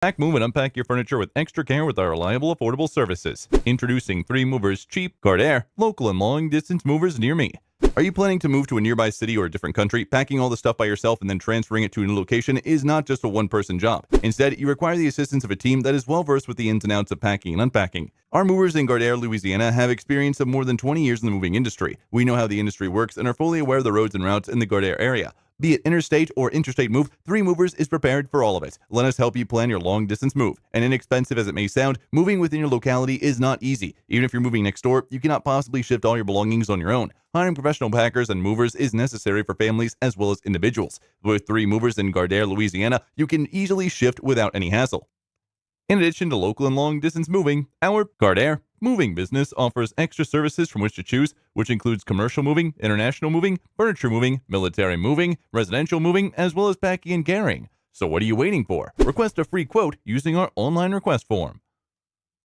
Pack, move, and unpack your furniture with extra care with our reliable, affordable services. Introducing 3 Movers Cheap Gardere, local and long-distance movers near me. Are you planning to move to a nearby city or a different country? Packing all the stuff by yourself and then transferring it to a new location is not just a one-person job. Instead, you require the assistance of a team that is well-versed with the ins and outs of packing and unpacking. Our movers in Gardere, Louisiana have experience of more than 20 years in the moving industry. We know how the industry works and are fully aware of the roads and routes in the Gardere area. Be it interstate or interstate move, 3 Movers is prepared for all of it. Let us help you plan your long-distance move. And inexpensive as it may sound, moving within your locality is not easy. Even if you're moving next door, you cannot possibly shift all your belongings on your own. Hiring professional packers and movers is necessary for families as well as individuals. With 3 Movers in Gardere, Louisiana, you can easily shift without any hassle. In addition to local and long-distance moving, our Gardere moving business offers extra services from which to choose, which includes commercial moving, international moving, furniture moving, military moving, residential moving, as well as packing and carrying. So what are you waiting for? Request a free quote using our online request form.